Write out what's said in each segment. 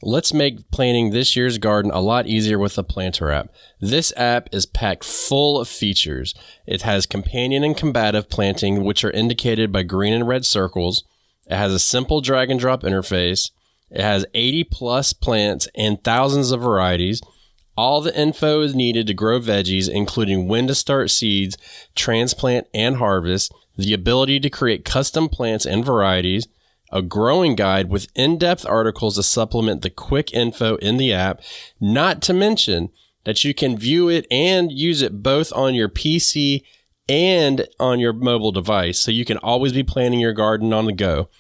Let's make planting this year's garden a lot easier with the Planter app. This app is packed full of features. It has companion and combative planting, which are indicated by green and red circles. It has a simple drag and drop interface. It has 80 plus plants and thousands of varieties. All the info is needed to grow veggies, including when to start seeds, transplant, and harvest, the ability to create custom plants and varieties, a growing guide with in-depth articles to supplement the quick info in the app, not to mention that you can view it and use it both on your PC and on your mobile device, so you can always be planting your garden on the go.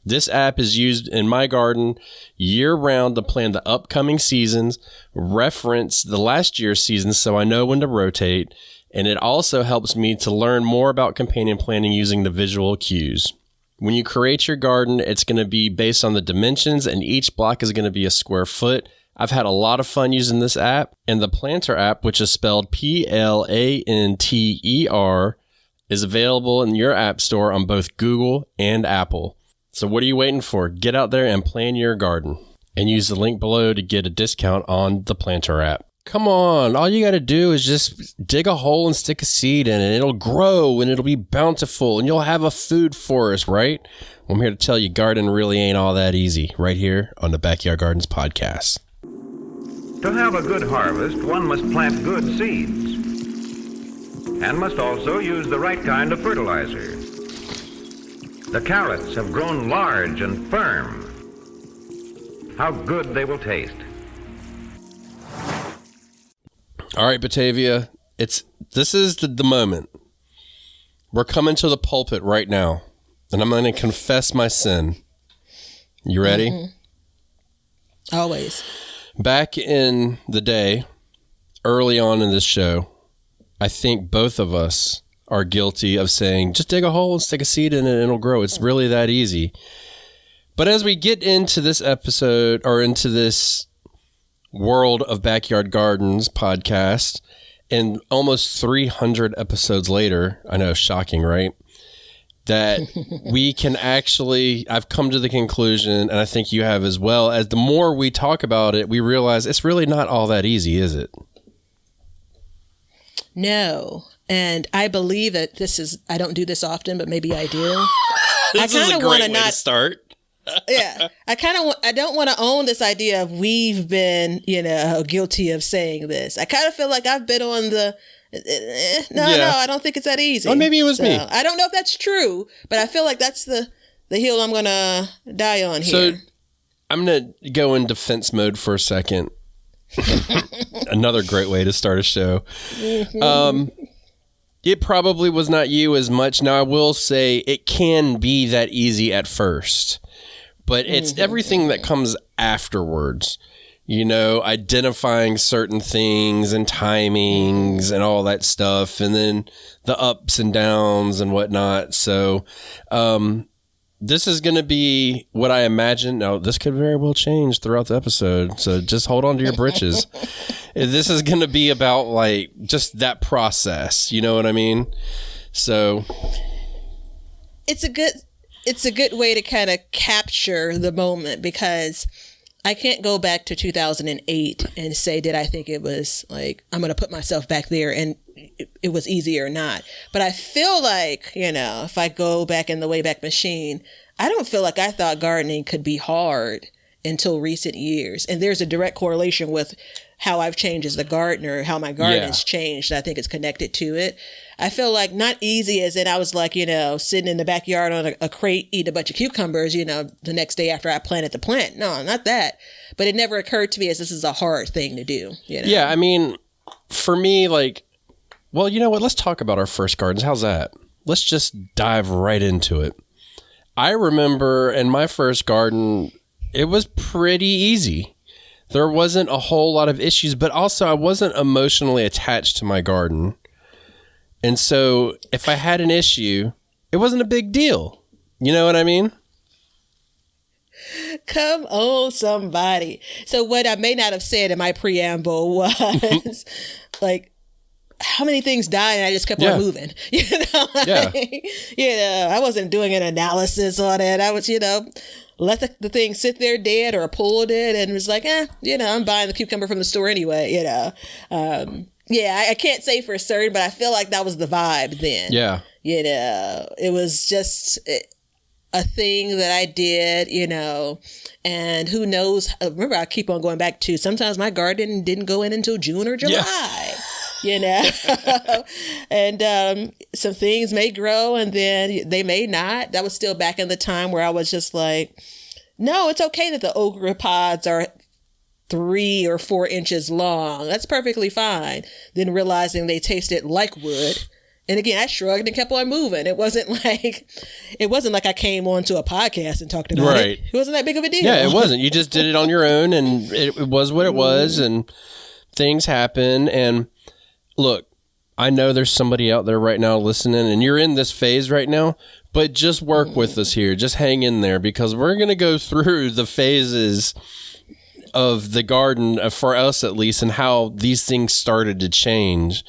This app is used in my garden year-round to plan the upcoming seasons, reference the last year's seasons so I know when to rotate, and it also helps me to learn more about companion planting using the visual cues. When you create your garden, it's going to be based on the dimensions, and each block is going to be a square foot. I've had a lot of fun using this app, and the Planter app, which is spelled Planter, is available in your app store on both Google and Apple. So what are you waiting for? Get out there and plan your garden, and use the link below to get a discount on the Planter app. Come on, all you got to do is just dig a hole and stick a seed in it, and it'll grow, and it'll be bountiful, and you'll have a food forest, right? Well, I'm here to tell you, garden really ain't all that easy, right here on the Backyard Gardens podcast. To have a good harvest, one must plant good seeds, and must also use the right kind of fertilizer. The carrots have grown large and firm. How good they will taste. All right, Batavia, this is the moment. We're coming to the pulpit right now, and I'm going to confess my sin. You ready? Mm-hmm. Always. Back in the day, early on in this show, I think both of us are guilty of saying, just dig a hole and stick a seed in it and it'll grow. It's really that easy. But as we get into this episode, or into this World of Backyard Gardens podcast, and almost 300 episodes later, I know, shocking, right? That we can actually, I've come to the conclusion, and I think you have as well, as the more we talk about it, we realize it's really not all that easy, is it? No. And I believe that I don't do this often, but maybe I do. This is a great way to start. Yeah, I don't want to own this idea of we've been, guilty of saying this. I kind of feel like I've been on the, no, I don't think it's that easy. Or maybe it was me. I don't know if that's true, but I feel like that's the hill I'm going to die on here. So I'm going to go in defense mode for a second. Another great way to start a show. Mm-hmm. It probably was not you as much. Now, I will say it can be that easy at first. But it's everything that comes afterwards, identifying certain things and timings and all that stuff, and then the ups and downs and whatnot. So this is going to be what I imagine. Now, this could very well change throughout the episode, so just hold on to your britches. This is going to be about, just that process. You know what I mean? So it's a good way to kind of capture the moment, because I can't go back to 2008 and say, did I think it was I'm going to put myself back there and it was easy or not. But I feel like, if I go back in the Wayback Machine, I don't feel like I thought gardening could be hard until recent years. And there's a direct correlation with how I've changed as a gardener, how my garden has changed. I think it's connected to it. I feel like not easy as in I was sitting in the backyard on a crate eating a bunch of cucumbers, the next day after I planted the plant. No, not that. But it never occurred to me as this is a hard thing to do. Yeah, I mean, for me, well, you know what? Let's talk about our first gardens. How's that? Let's just dive right into it. I remember in my first garden, it was pretty easy. There wasn't a whole lot of issues, but also I wasn't emotionally attached to my garden. And so if I had an issue, it wasn't a big deal. You know what I mean? Come on, somebody. So what I may not have said in my preamble was how many things died and I just kept on moving, I wasn't doing an analysis on it. I was, let the thing sit there dead or pulled it and was like, I'm buying the cucumber from the store anyway, I can't say for certain, but I feel like that was the vibe then. Yeah. It was just a thing that I did, and who knows. Remember, I keep on going back to sometimes my garden didn't go in until June or July, and some things may grow and then they may not. That was still back in the time where I was just like, no, it's okay that the okra pods are 3 or 4 inches long. That's perfectly fine. Then realizing they tasted like wood. And again, I shrugged and kept on moving. It wasn't like I came onto a podcast and talked about it. It wasn't that big of a deal. Yeah, it wasn't. You just did it on your own, and it was what it was, and things happen. And look, I know there's somebody out there right now listening, and you're in this phase right now, but just work with us here. Just hang in there, because we're going to go through the phases of the garden, for us at least, and how these things started to change.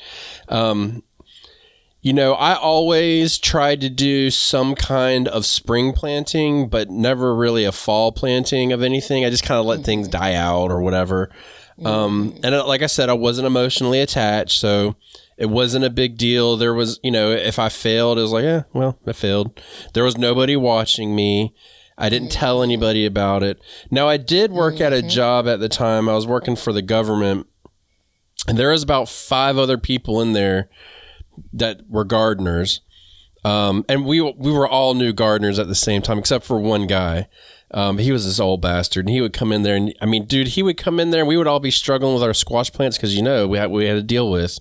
I always tried to do some kind of spring planting, but never really a fall planting of anything. I just kind of let things die out or whatever. And like I said, I wasn't emotionally attached, so it wasn't a big deal. There was, if I failed, it was like, I failed. There was nobody watching me. I didn't tell anybody about it. Now, I did work at a job at the time. I was working for the government, and there was about 5 other people in there that were gardeners. And we were all new gardeners at the same time, except for one guy. He was this old bastard, and he would come in there, and he would come in there, and we would all be struggling with our squash plants because we had to deal with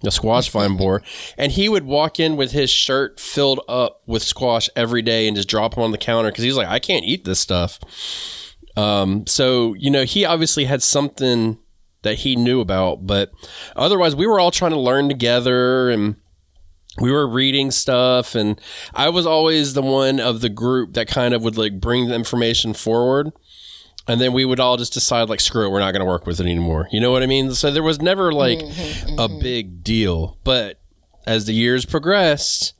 the squash vine borer, and he would walk in with his shirt filled up with squash every day and just drop them on the counter because he's like, I can't eat this stuff. So he obviously had something that he knew about, but otherwise we were all trying to learn together, and we were reading stuff, and I was always the one of the group that kind of would like bring the information forward, and then we would all just decide like, screw it, we're not going to work with it anymore. You know what I mean? So there was never like a big deal, but as the years progressed,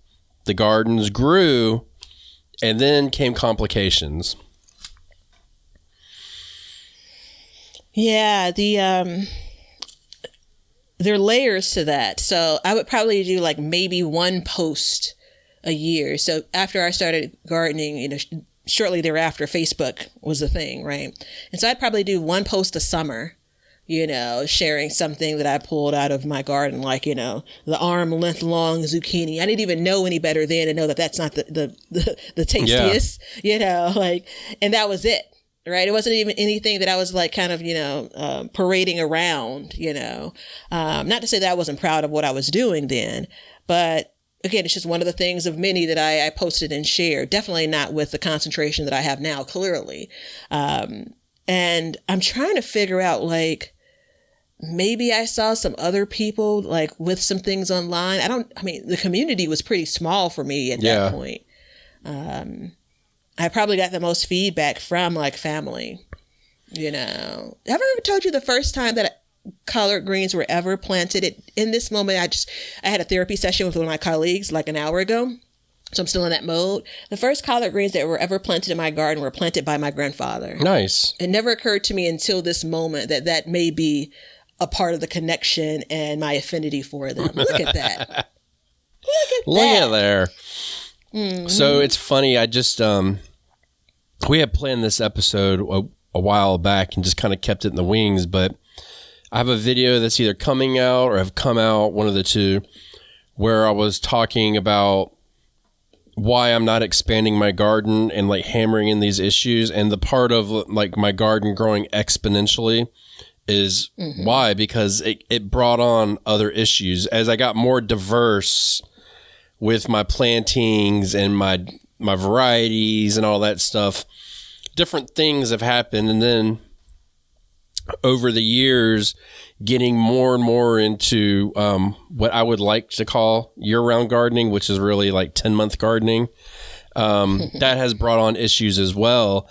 the gardens grew, and then came complications. Yeah, there are layers to that. So I would probably do like maybe 1 post a year. So after I started gardening, shortly thereafter, Facebook was a thing, right? And so I'd probably do 1 post a summer, sharing something that I pulled out of my garden, like, the arm length long zucchini. I didn't even know any better then to know that that's not the tastiest, and that was it. Right. It wasn't even anything that I was like kind of, parading around, not to say that I wasn't proud of what I was doing then, but again, it's just one of the things of many that I posted and shared, definitely not with the concentration that I have now, clearly. And I'm trying to figure out, like, maybe I saw some other people like with some things online. The community was pretty small for me at that point. I probably got the most feedback from like family, Have I ever told you the first time that collard greens were ever planted? In this moment, I had a therapy session with one of my colleagues like an hour ago. So I'm still in that mode. The first collard greens that were ever planted in my garden were planted by my grandfather. Nice. It never occurred to me until this moment that may be a part of the connection and my affinity for them. Look at that. Look at there. Mm-hmm. So it's funny. I just, we had planned this episode a while back and just kind of kept it in the wings, but I have a video that's either coming out or have come out, one of the two, where I was talking about why I'm not expanding my garden and like hammering in these issues. And the part of like my garden growing exponentially is why, because it brought on other issues as I got more diverse with my plantings and my varieties and all that stuff. Different things have happened. And then over the years, getting more and more into what I would like to call year-round gardening, which is really like 10-month gardening, that has brought on issues as well.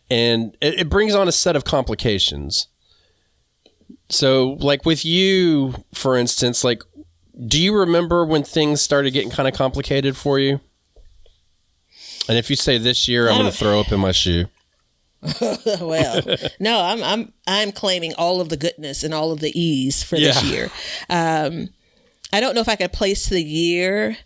And it brings on a set of complications. So like with you, for instance, like Do you remember when things started getting kind of complicated for you? And if you say this year, I'm going to throw up in my shoe. Well, no, I'm claiming all of the goodness and all of the ease for this year. I don't know if I could place the year.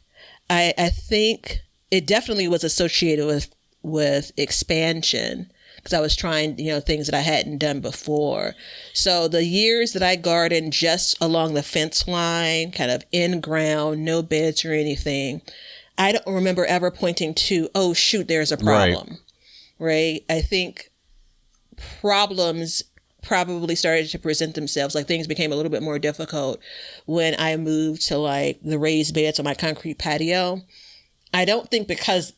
I think it definitely was associated with expansion, because I was trying, things that I hadn't done before. So the years that I gardened just along the fence line, kind of in ground, no beds or anything, I don't remember ever pointing to, oh, shoot, there's a problem. Right? I think problems probably started to present themselves, like things became a little bit more difficult when I moved to like the raised beds on my concrete patio. I don't think because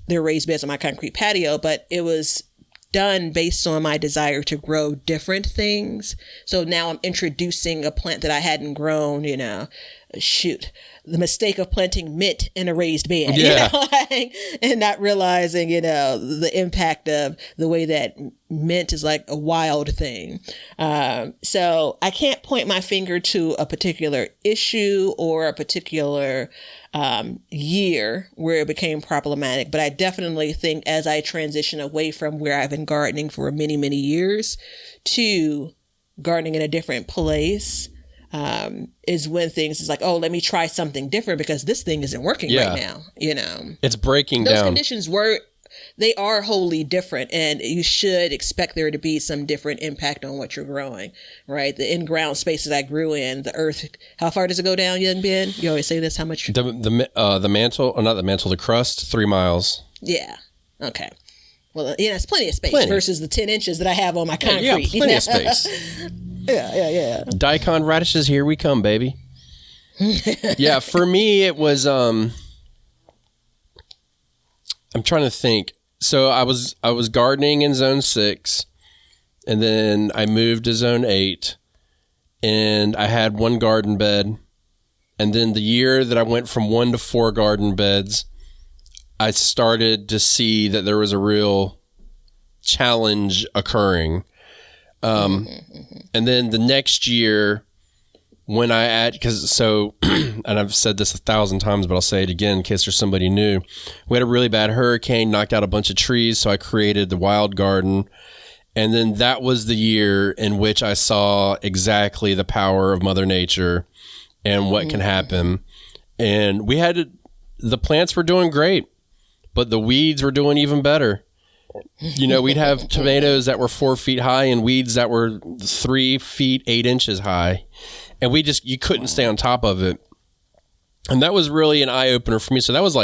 they're raised beds on my concrete patio, but it was done based on my desire to grow different things. So now I'm introducing a plant that I hadn't grown, the mistake of planting mint in a raised bed, and not realizing, the impact of the way that mint is like a wild thing. So I can't point my finger to a particular issue or a particular year where it became problematic, but I definitely think as I transition away from where I've been gardening for many, many years to gardening in a different place, is when things is like, oh, let me try something different because this thing isn't working right now. It's breaking down. Those conditions they are wholly different, and you should expect there to be some different impact on what you're growing, right? The in-ground spaces I grew in, the earth, how far does it go down, young Ben? You always say this, how much? The mantle, or not the mantle, the crust, 3 miles. Yeah. Okay. Well, it's plenty of space versus the 10 inches that I have on my concrete. Yeah, plenty of space. Yeah. Daikon radishes, here we come, baby. Yeah, for me, it was, I'm trying to think. So I was gardening in zone 6, and then I moved to zone 8, and I had 1 garden bed. And then the year that I went from 1 to 4 garden beds, I started to see that there was a real challenge occurring. And then the next year, when I and I've said this 1,000 times, but I'll say it again in case there's somebody new. We had a really bad hurricane, knocked out a bunch of trees, so I created the wild garden. And then that was the year in which I saw exactly the power of Mother Nature and what can happen. And the plants were doing great, but the weeds were doing even better. We'd have tomatoes that were 4 feet high and weeds that were 3 feet, 8 inches high. And you couldn't stay on top of it. And that was really an eye opener for me. So that was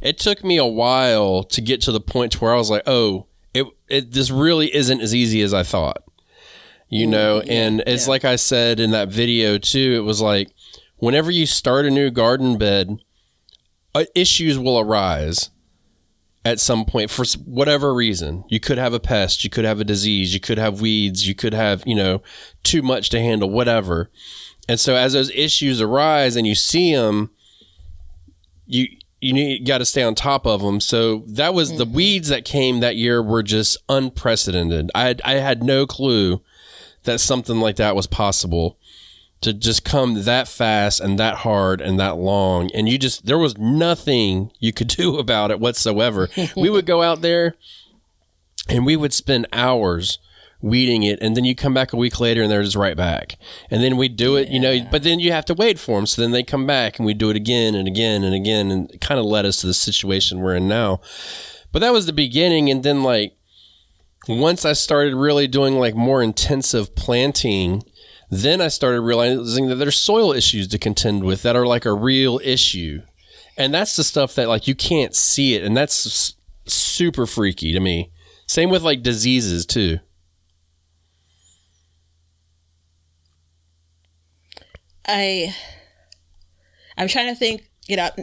it took me a while to get to the point to where I was like, oh, this really isn't as easy as I thought, and it's like I said in that video too, it was like, whenever you start a new garden bed, issues will arise at some point for whatever reason. You could have a pest, you could have a disease, you could have weeds, you could have, too much to handle, whatever. And so as those issues arise and you see them, you got to stay on top of them. So that was the weeds that came that year were just unprecedented. I had no clue that something like that was possible, to just come that fast and that hard and that long. And there was nothing you could do about it whatsoever. We would go out there and we would spend hours weeding it, and then you come back a week later and they're just right back. And then we do it, but then you have to wait for them. So then they come back and we do it again and again and again, and it kind of led us to the situation we're in now. But that was the beginning. And then once I started really doing more intensive planting, then I started realizing that there's soil issues to contend with that are a real issue. And that's the stuff that you can't see it. And that's super freaky to me. Same with diseases too. I'm trying to think,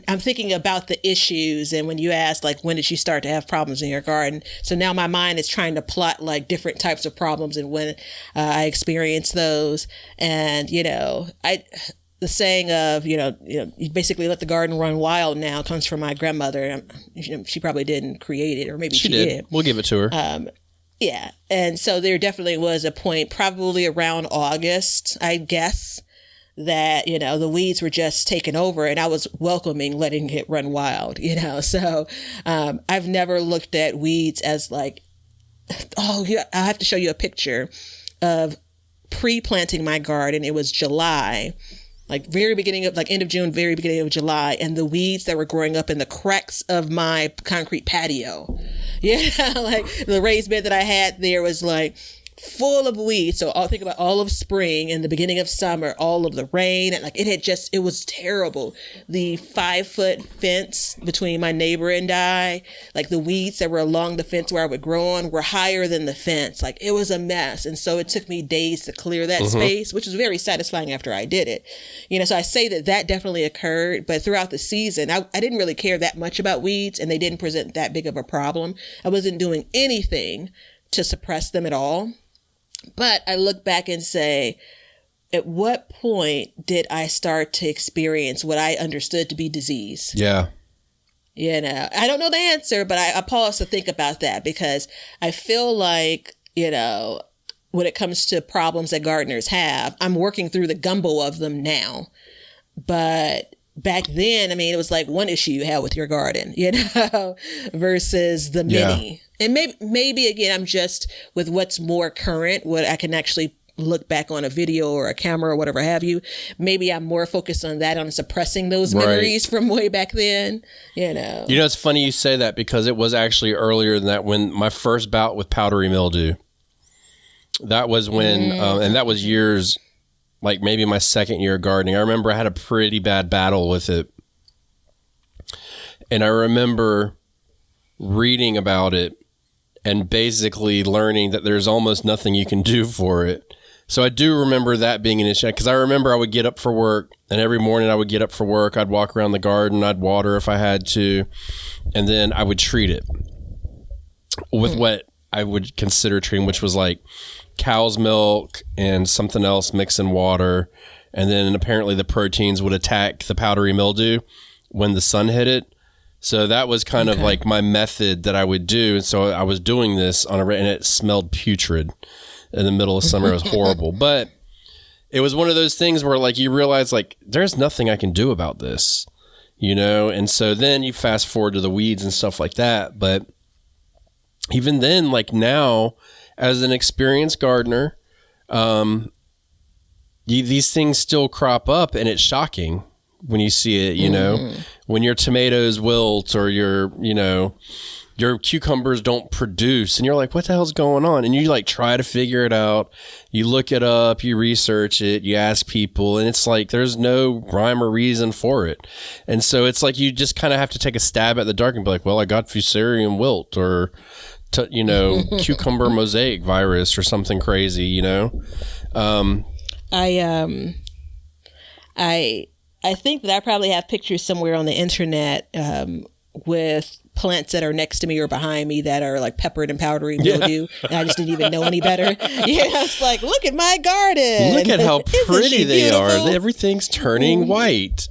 I'm thinking about the issues. And when you asked, when did you start to have problems in your garden? So now my mind is trying to plot different types of problems and when I experienced those. And, the saying of, you basically let the garden run wild now comes from my grandmother. She probably didn't create it, or maybe she did. We'll give it to her. Yeah. And so there definitely was a point, probably around August, I guess, that, the weeds were just taking over, and I was welcoming letting it run wild, So I've never looked at weeds as like, oh, yeah, I have to show you a picture of pre-planting my garden. It was July, like very beginning of, like end of June, very beginning of July, and the weeds that were growing up in the cracks of my concrete patio. Like the raised bed that I had there was like full of weeds. So I'll think about all of spring and the beginning of summer, all of the rain, and like it was terrible. The 5-foot fence between my neighbor and I, like the weeds that were along the fence where I would grow on were higher than the fence. Like it was a mess. And so it took me days to clear that space, which was very satisfying after I did it. So I say that definitely occurred, but throughout the season, I didn't really care that much about weeds, and they didn't present that big of a problem. I wasn't doing anything to suppress them at all. But I look back and say, at what point did I start to experience what I understood to be disease? Yeah. I don't know the answer, but I pause to think about that, because I feel like, when it comes to problems that gardeners have, I'm working through the gumbo of them now. But back then, it was like one issue you had with your garden, versus the many. Yeah. And maybe again, I'm just with what's more current, what I can actually look back on a video or a camera or whatever have you. Maybe I'm more focused on that, on suppressing those memories from way back then, It's funny you say that, because it was actually earlier than that, when my first bout with powdery mildew. That was when, and that was years, like maybe my second year of gardening. I remember I had a pretty bad battle with it. And I remember reading about it and basically learning that there's almost nothing you can do for it. So I do remember that being an issue, because I remember I would get up for work, and every morning I would get up for work, I'd walk around the garden, I'd water if I had to, and then I would treat it with what I would consider treating, which was like cow's milk and something else mixed in water. And then apparently the proteins would attack the powdery mildew when the sun hit it. So that was kind of like my method that I would do. And so I was doing this and it smelled putrid in the middle of summer. It was horrible. But it was one of those things where like you realize like there's nothing I can do about this, And so then you fast forward to the weeds and stuff like that. But even then, like now, as an experienced gardener, these things still crop up, and it's shocking when you see it, when your tomatoes wilt or your cucumbers don't produce, and you're like, what the hell's going on? And you like try to figure it out. You look it up, you research it, you ask people, and it's like, there's no rhyme or reason for it. And so it's like, you just kind of have to take a stab at the dark and be like, well, I got fusarium wilt or, cucumber mosaic virus or something crazy, I think that I probably have pictures somewhere on the internet with plants that are next to me or behind me that are like peppered and powdery mildew, and I just didn't even know any better. It's like, look at my garden. Look at how pretty they are. Everything's turning white.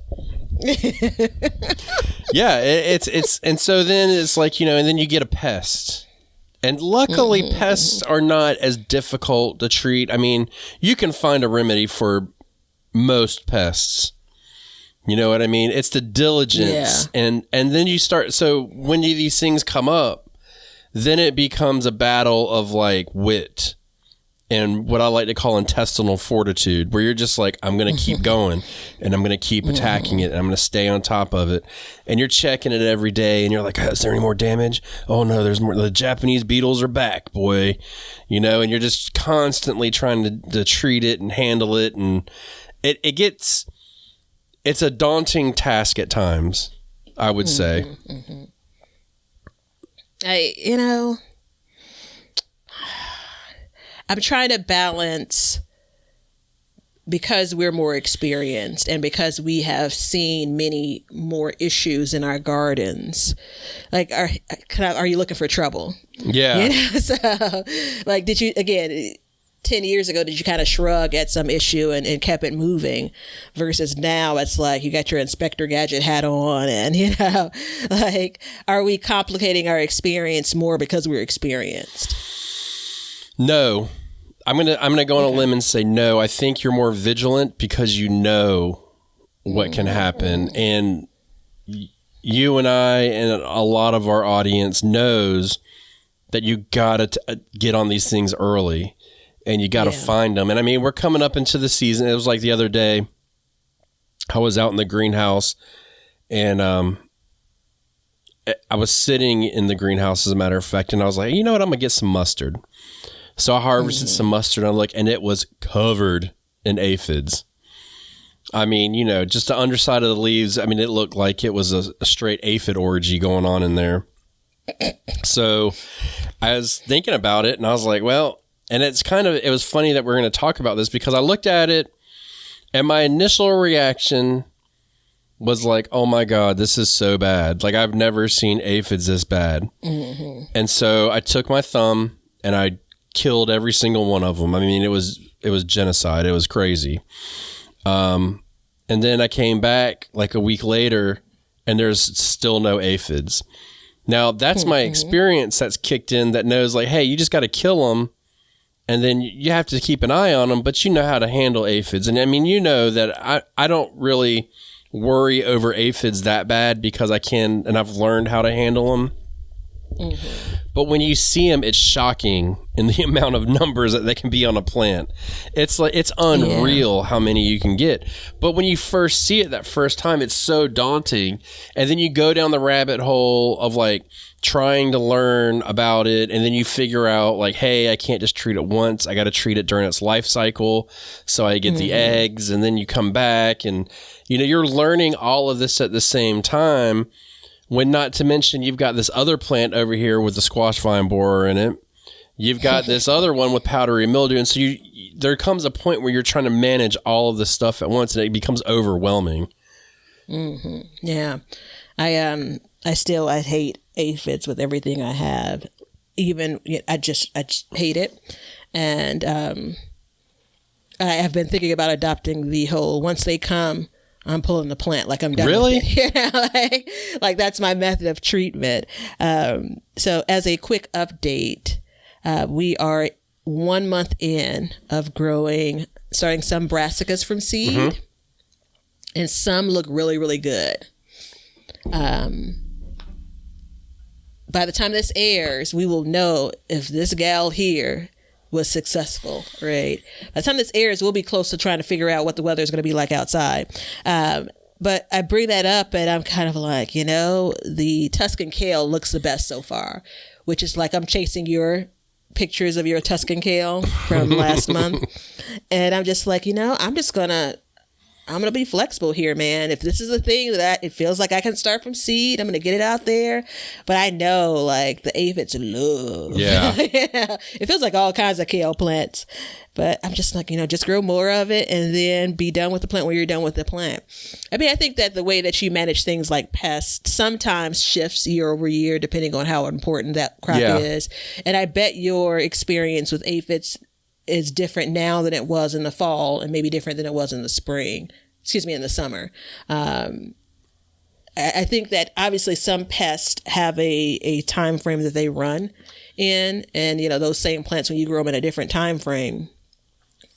Yeah, it's and so then it's like, and then you get a pest. And luckily, pests are not as difficult to treat. I mean, you can find a remedy for most pests. You know what I mean? It's the diligence. Yeah. And then you start, so when these things come up, then it becomes a battle of like wit and what I like to call intestinal fortitude, where you're just like, I'm going to keep going and I'm going to keep attacking it and I'm going to stay on top of it. And you're checking it every day and you're like, is there any more damage? Oh no, there's more. The Japanese beetles are back, boy. And you're just constantly trying to treat it and handle it. And it's a daunting task at times, I would say. I'm trying to balance, because we're more experienced and because we have seen many more issues in our gardens. Like, are you looking for trouble? Yeah. So, like, did you, again, 10 years ago, did you kind of shrug at some issue and kept it moving, versus now it's like you got your Inspector Gadget hat on and, like, are we complicating our experience more because we're experienced? No. I'm gonna go on a limb and say no. I think you're more vigilant because you know what can happen, and you and I and a lot of our audience knows that you gotta get on these things early, and you gotta find them. And I mean, we're coming up into the season. It was like the other day, I was out in the greenhouse, and I was sitting in the greenhouse, as a matter of fact, and I was like, you know what, I'm gonna get some mustard. So I harvested some mustard, and it was covered in aphids. I mean, you know, just the underside of the leaves. I mean, it looked like it was a straight aphid orgy going on in there. So I was thinking about it, and I was like, well, and it was funny that we're going to talk about this, because I looked at it, and my initial reaction was like, oh my God, this is so bad. Like, I've never seen aphids this bad. Mm-hmm. And so I took my thumb and I killed every single one of them. I mean, it was genocide. It was crazy. And then I came back like a week later, and there's still no aphids. Now, that's my experience that's kicked in, that knows, like, hey, you just got to kill them, and then you have to keep an eye on them, but you know how to handle aphids. And I mean, you know that I don't really worry over aphids that bad, because I can, and I've learned how to handle them. Mm-hmm. But when you see them, it's shocking in the amount of numbers that they can be on a plant. It's like, it's unreal how many you can get. But when you first see it that first time, it's so daunting. And then you go down the rabbit hole of like trying to learn about it. And then you figure out like, hey, I can't just treat it once. I got to treat it during its life cycle. So I get the eggs, and then you come back, and you know, you're learning all of this at the same time. When not to mention, you've got this other plant over here with the squash vine borer in it. You've got this other one with powdery mildew. And so there comes a point where you're trying to manage all of this stuff at once, and it becomes overwhelming. Mm-hmm. Yeah. I hate aphids with everything I have. Even, I just hate it. And I have been thinking about adopting the whole, once they come, I'm pulling the plant, like I'm done. Really? With it. Yeah, like that's my method of treatment. So as a quick update, we are 1 month in of starting some brassicas from seed, and some look really, really good. By the time this airs, we will know if this gal here was successful, right? By the time this airs, we'll be close to trying to figure out what the weather is going to be like outside. But I bring that up, and I'm kind of like, you know, the Tuscan kale looks the best so far, which is like I'm chasing your pictures of your Tuscan kale from last month. And I'm just like, you know, I'm going to be flexible here, man. If this is a thing that it feels like I can start from seed, I'm going to get it out there. But I know like the aphids love. Yeah. Yeah. It feels like all kinds of kale plants. But I'm just like, you know, just grow more of it and then be done with the plant when you're done with the plant. I mean, I think that the way that you manage things like pests sometimes shifts year over year, depending on how important that crop is. And I bet your experience with aphids is different now than it was in the fall, and maybe different than it was in the spring. In the summer. I think that obviously some pests have a time frame that they run in, and you know, those same plants, when you grow them in a different time frame,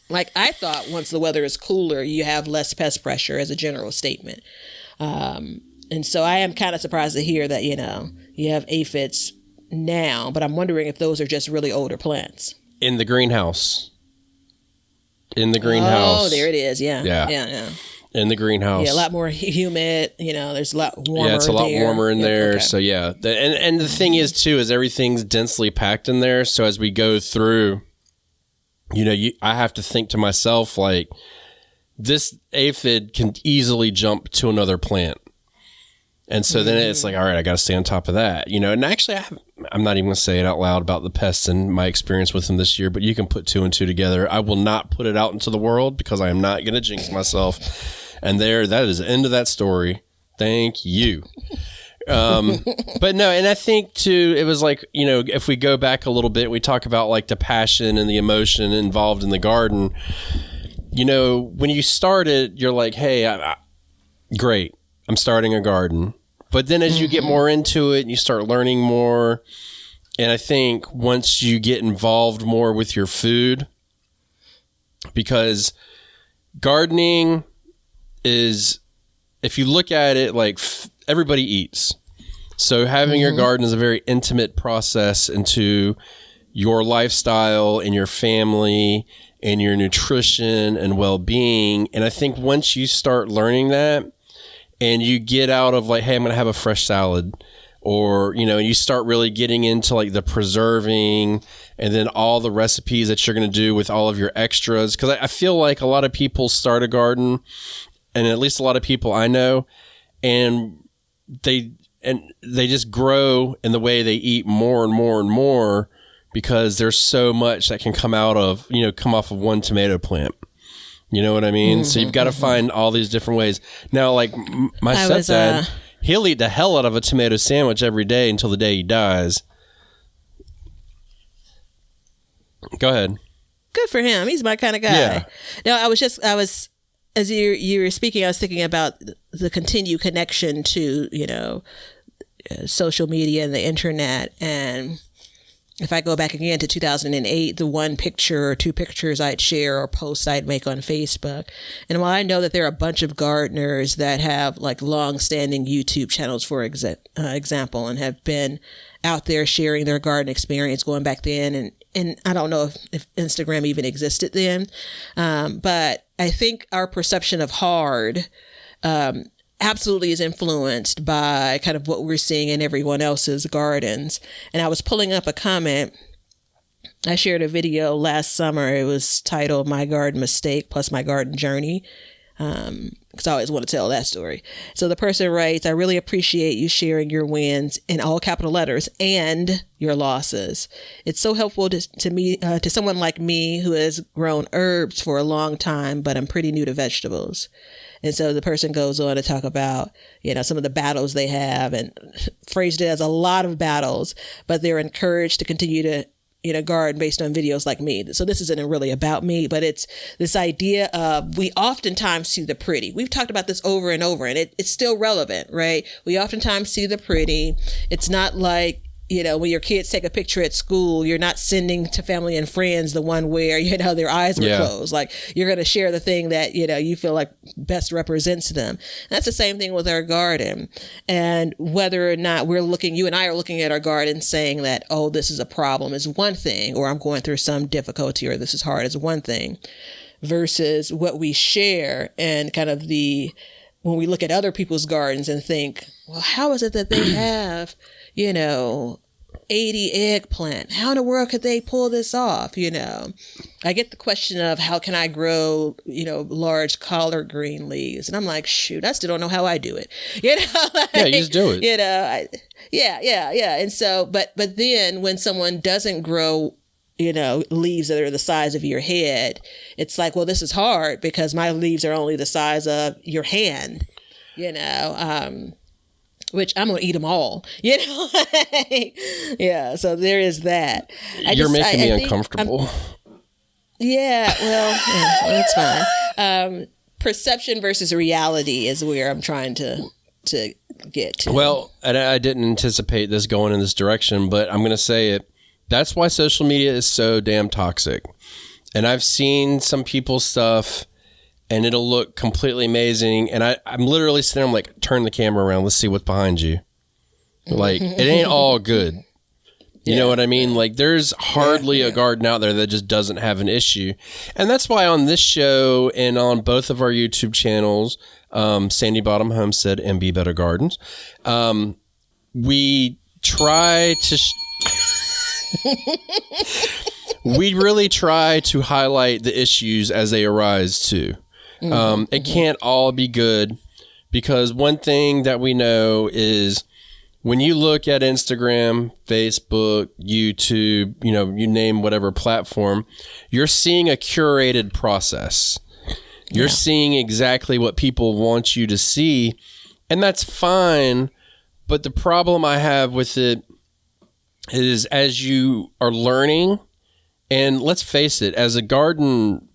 like I thought once the weather is cooler, you have less pest pressure as a general statement. And so I am kind of surprised to hear that, you know, you have aphids now, but I'm wondering if those are just really older plants. In the greenhouse. Oh, there it is. Yeah. In the greenhouse. Yeah, a lot more humid. You know, there's a lot warmer. Yeah, it's a lot warmer in there. Okay. So yeah, and the thing is too, is everything's densely packed in there. So as we go through, you know, I have to think to myself like, this aphid can easily jump to another plant. And so then it's like, all right, I got to stay on top of that, you know. And actually, I'm not even going to say it out loud about the pests and my experience with them this year, but you can put 2 and 2 together. I will not put it out into the world because I am not going to jinx myself. And that is the end of that story. Thank you. But no, and I think too, it was like, you know, if we go back a little bit, we talk about like the passion and the emotion involved in the garden. You know, when you started, you're like, hey, great. I'm starting a garden. But then as you get more into it and you start learning more, and I think once you get involved more with your food, because gardening is, if you look at it, like everybody eats. So having your garden is a very intimate process into your lifestyle and your family and your nutrition and well-being. And I think once you start learning that and you get out of like, hey, I'm going to have a fresh salad, or, you know, you start really getting into like the preserving and then all the recipes that you're going to do with all of your extras. Because I feel like a lot of people start a garden, and at least a lot of people I know, and they just grow in the way they eat more and more and more, because there's so much that can come off of one tomato plant. You know what I mean? So you've got to find all these different ways. Now, like my stepdad, he'll eat the hell out of a tomato sandwich every day until the day he dies. Go ahead. Good for him. He's my kind of guy. Yeah. No, I was as you were speaking, I was thinking about the continued connection to, you know, social media and the internet. And if I go back again to 2008, the one picture or two pictures I'd share or post I'd make on Facebook. And while I know that there are a bunch of gardeners that have like long-standing YouTube channels, for example, and have been out there sharing their garden experience going back then, and I don't know if Instagram even existed then, but I think our perception of hard absolutely is influenced by kind of what we're seeing in everyone else's gardens. And I was pulling up a comment. I shared a video last summer. It was titled "My Garden Mistake Plus My Garden Journey," because I always want to tell that story. So the person writes, "I really appreciate you sharing your wins in all capital letters and your losses. It's so helpful to me, to someone like me who has grown herbs for a long time, but I'm pretty new to vegetables." And so the person goes on to talk about, you know, some of the battles they have, and phrased it as a lot of battles, but they're encouraged to continue to, you know, garden based on videos like me. So this isn't really about me, but it's this idea of, we oftentimes see the pretty. We've talked about this over and over, and it's still relevant, right? We oftentimes see the pretty. It's not like, you know, when your kids take a picture at school, you're not sending to family and friends the one where, you know, their eyes were closed. Like, you're going to share the thing that, you know, you feel like best represents them. And that's the same thing with our garden. And whether or not you and I are looking at our garden saying that, oh, this is a problem is one thing, or I'm going through some difficulty, or this is hard is one thing, versus what we share and kind of when we look at other people's gardens and think, well, how is it that they have, you know, 80 eggplant? How in the world could they pull this off? You know, I get the question of how can I grow, you know, large collard green leaves? And I'm like, shoot, I still don't know how I do it. You know, like, yeah, you just do it. You know, yeah. And so, but then when someone doesn't grow, you know, leaves that are the size of your head, it's like, well, this is hard because my leaves are only the size of your hand, you know, which I'm going to eat them all, you know? Yeah. So there is that. You're making me uncomfortable. That's fine. Perception versus reality is where I'm trying to get to. Well, and I didn't anticipate this going in this direction, but I'm going to say it. That's why social media is so damn toxic. And I've seen some people's stuff, and it'll look completely amazing. And I'm literally sitting there, I'm like, turn the camera around. Let's see what's behind you. Like, it ain't all good. You know what I mean? Like, there's hardly a garden out there that just doesn't have an issue. And that's why on this show and on both of our YouTube channels, Sandy Bottom Homestead and Be Better Gardens, we try to... we really try to highlight the issues as they arise too. It can't all be good, because one thing that we know is when you look at Instagram, Facebook, YouTube, you know, you name whatever platform, you're seeing a curated process. You're seeing exactly what people want you to see, and that's fine. But the problem I have with it is, as you are learning, and let's face it, as a garden,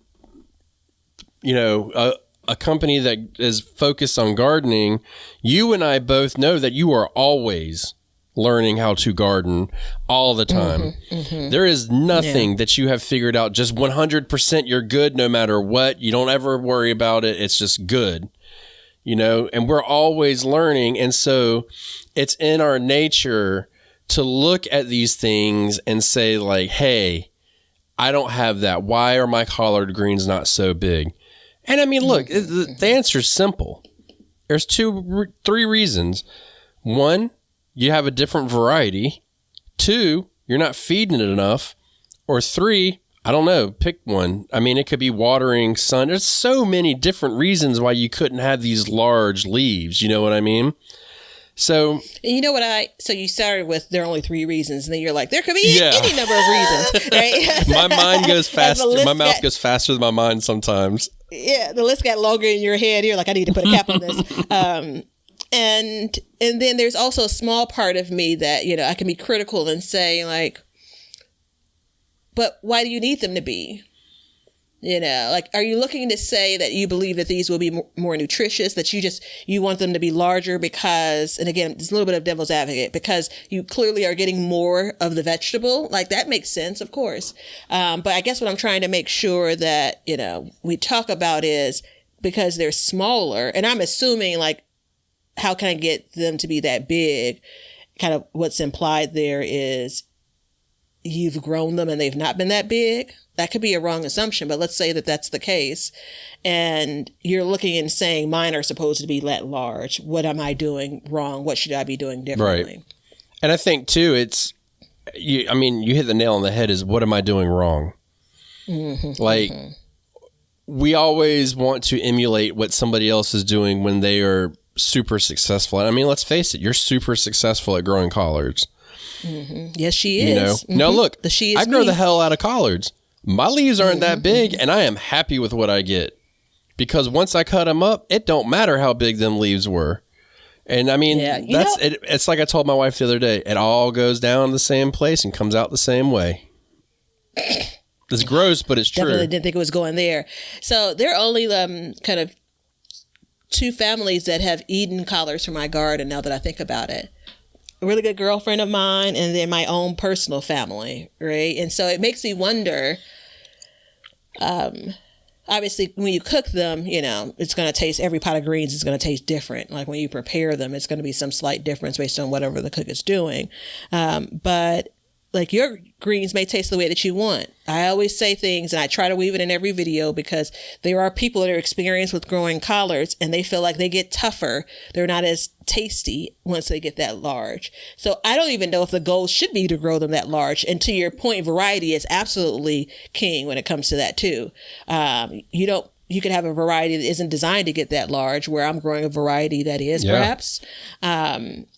you know, a company that is focused on gardening, you and I both know that you are always learning how to garden all the time. There is nothing that you have figured out just 100% you're good no matter what. You don't ever worry about it. It's just good, and we're always learning. And so it's in our nature to look at these things and say like, hey, I don't have that. Why are my collard greens not so big? And I mean, look, the answer is simple. There's 3 reasons. 1, you have a different variety. 2, you're not feeding it enough. Or 3, I don't know, pick one. I mean, it could be watering, sun. There's so many different reasons why you couldn't have these large leaves. You know what I mean? So, so you started with there are only 3 reasons, and then you're like, there could be any number of reasons, right? My mind goes faster. My mouth goes faster than my mind sometimes. Yeah, the list got longer in your head. You're like, I need to put a cap on this. And then there's also a small part of me that, I can be critical and say like, but why do you need them to be? Are you looking to say that you believe that these will be more nutritious, that you want them to be larger because, and again, it's a little bit of devil's advocate, because you clearly are getting more of the vegetable? Like, that makes sense, of course. But I guess what I'm trying to make sure that, we talk about is because they're smaller, and I'm assuming like, how can I get them to be that big? Kind of what's implied there is you've grown them and they've not been that big. That could be a wrong assumption, but let's say that that's the case. And you're looking and saying mine are supposed to be that large. What am I doing wrong? What should I be doing differently? Right. And I think too, you hit the nail on the head is what am I doing wrong? We always want to emulate what somebody else is doing when they are super successful. And I mean, let's face it, you're super successful at growing collards. Yes, she is. Now look, I grow me. the hell out of collards. My leaves aren't that big, and I am happy with what I get because once I cut them up, it don't matter how big them leaves were. And I mean, it's like I told my wife the other day, it all goes down the same place and comes out the same way. It's gross, but it's true. Definitely didn't think it was going there. So there are only kind of 2 families that have eaten collards from my garden now that I think about it. A really good girlfriend of mine, and then my own personal family, right? And so it makes me wonder, obviously when you cook them, it's going to taste, every pot of greens is going to taste different. Like when you prepare them, it's going to be some slight difference based on whatever the cook is doing. But like your greens may taste the way that you want. I always say things, and I try to weave it in every video because there are people that are experienced with growing collards and they feel like they get tougher. They're not as tasty once they get that large. So I don't even know if the goal should be to grow them that large. And to your point, variety is absolutely king when it comes to that too. You could have a variety that isn't designed to get that large, where I'm growing a variety that is perhaps,